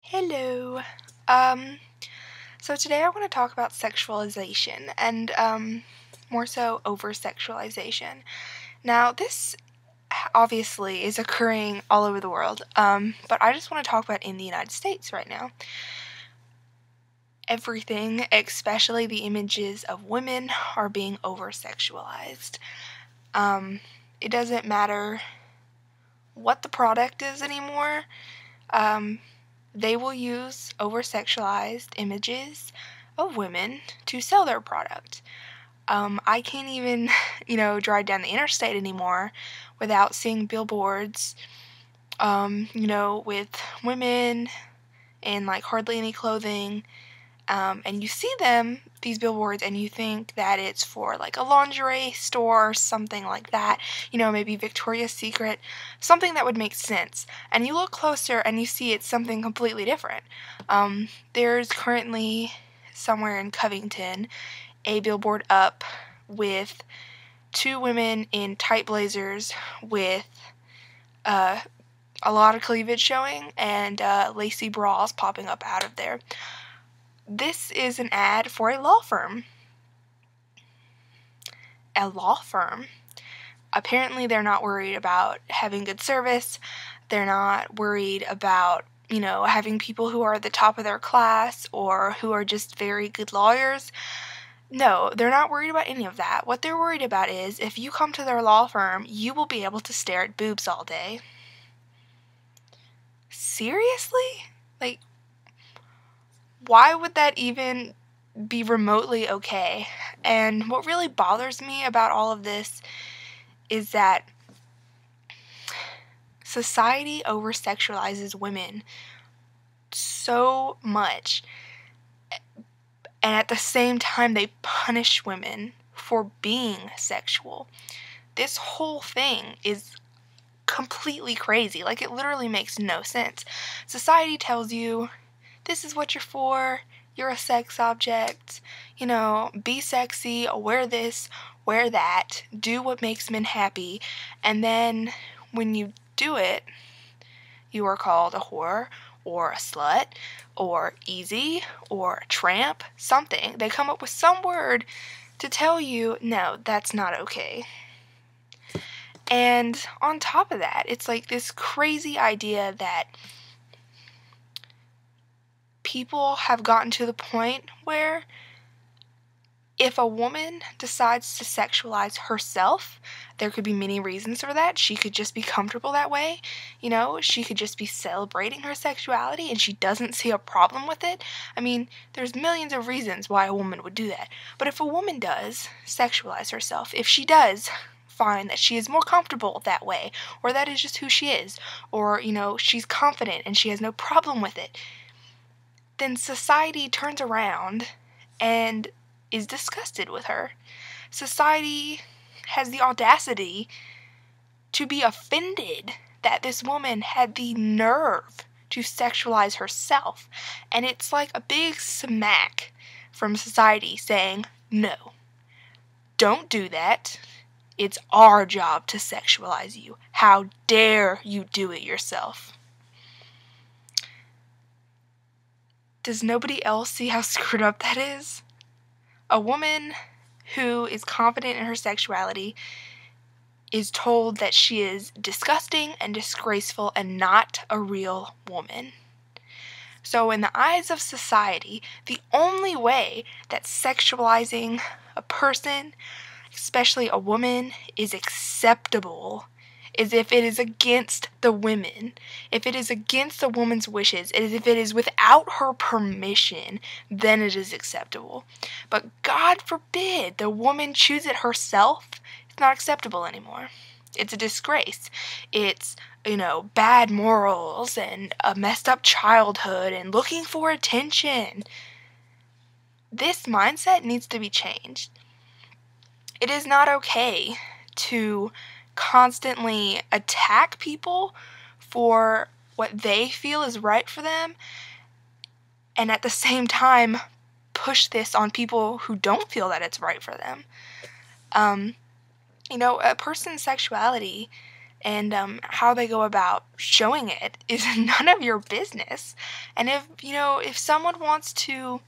Hello. Um, so today I want to talk about sexualization and more so over-sexualization. Now, this obviously is occurring all over the world, but I just want to talk about in the United States right now. Everything, especially the images of women, are being over-sexualized. It doesn't matter what the product is anymore. They will use over-sexualized images of women to sell their product. I can't even, drive down the interstate anymore without seeing billboards, with women in like hardly any clothing. And you see these billboards, and you think that it's for like a lingerie store or something like that, maybe Victoria's Secret, something that would make sense. And you look closer and you see it's something completely different. There's currently somewhere in Covington a billboard up with two women in tight blazers with a lot of cleavage showing and lacy bras popping up out of there. This is an ad for a law firm. A law firm. Apparently they're not worried about having good service. They're not worried about, having people who are at the top of their class or who are just very good lawyers. No, they're not worried about any of that. What they're worried about is if you come to their law firm, you will be able to stare at boobs all day. Seriously? Like, why would that even be remotely okay? And what really bothers me about all of this is that society over-sexualizes women so much, and at the same time they punish women for being sexual. This whole thing is completely crazy. Like, it literally makes no sense. Society tells you, this is what you're for, you're a sex object, be sexy, wear this, wear that, do what makes men happy, and then when you do it, you are called a whore, or a slut, or easy, or a tramp, something. They come up with some word to tell you, no, that's not okay. And on top of that, it's like this crazy idea that people have gotten to the point where if a woman decides to sexualize herself, there could be many reasons for that. She could just be comfortable that way. She could just be celebrating her sexuality and she doesn't see a problem with it. I mean, there's millions of reasons why a woman would do that. But if a woman does sexualize herself, if she does find that she is more comfortable that way, or that is just who she is, or, she's confident and she has no problem with it, then society turns around and is disgusted with her. Society has the audacity to be offended that this woman had the nerve to sexualize herself. And it's like a big smack from society saying, no, don't do that. It's our job to sexualize you. How dare you do it yourself? Does nobody else see how screwed up that is? A woman who is confident in her sexuality is told that she is disgusting and disgraceful and not a real woman. So in the eyes of society, the only way that sexualizing a person, especially a woman, is acceptable is if it is against the women, if it is against the woman's wishes, if it is without her permission, then it is acceptable. But God forbid the woman choose it herself, it's not acceptable anymore. It's a disgrace. It's, bad morals and a messed up childhood and looking for attention. This mindset needs to be changed. It is not okay to constantly attack people for what they feel is right for them, and at the same time push this on people who don't feel that it's right for them. A person's sexuality and how they go about showing it is none of your business. And if someone wants to,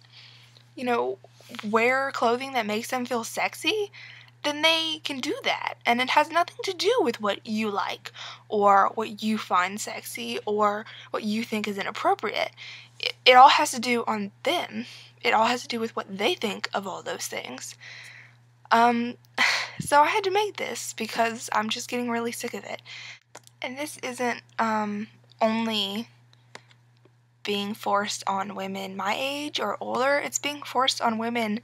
wear clothing that makes them feel sexy, then they can do that. And it has nothing to do with what you like or what you find sexy or what you think is inappropriate. It all has to do on them. It all has to do with what they think of all those things. So I had to make this because I'm just getting really sick of it. And this isn't only being forced on women my age or older. It's being forced on women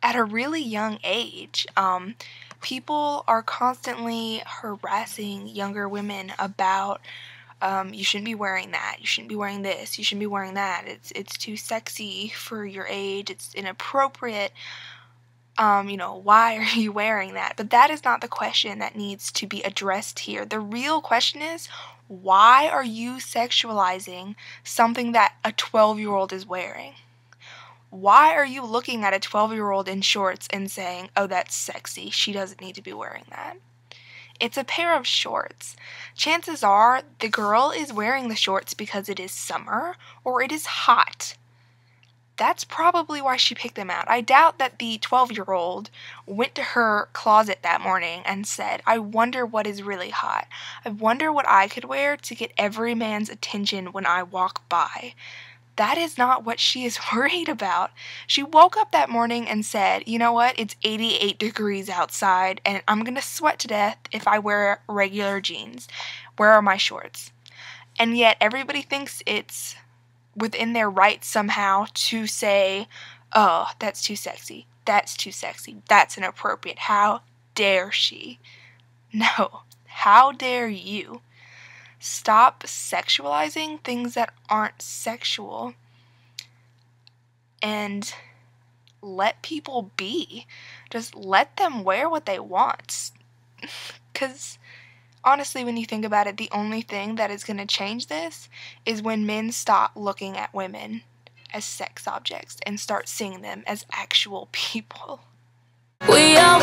at a really young age. People are constantly harassing younger women about, you shouldn't be wearing that, you shouldn't be wearing this, you shouldn't be wearing that, it's too sexy for your age, it's inappropriate, why are you wearing that? But that is not the question that needs to be addressed here. The real question is, why are you sexualizing something that a 12-year-old is wearing? Why are you looking at a 12-year-old in shorts and saying, oh, that's sexy, she doesn't need to be wearing that? It's a pair of shorts. Chances are the girl is wearing the shorts because it is summer or it is hot. That's probably why she picked them out. I doubt that the 12-year-old went to her closet that morning and said, I wonder what is really hot. I wonder what I could wear to get every man's attention when I walk by. That is not what she is worried about. She woke up that morning and said, you know what, it's 88 degrees outside and I'm going to sweat to death if I wear regular jeans. Where are my shorts? And yet everybody thinks it's within their right somehow to say, oh, that's too sexy, that's inappropriate, how dare she? No, how dare you? Stop sexualizing things that aren't sexual and let people be. Just let them wear what they want. Because honestly, when you think about it, the only thing that is going to change this is when men stop looking at women as sex objects and start seeing them as actual people. We are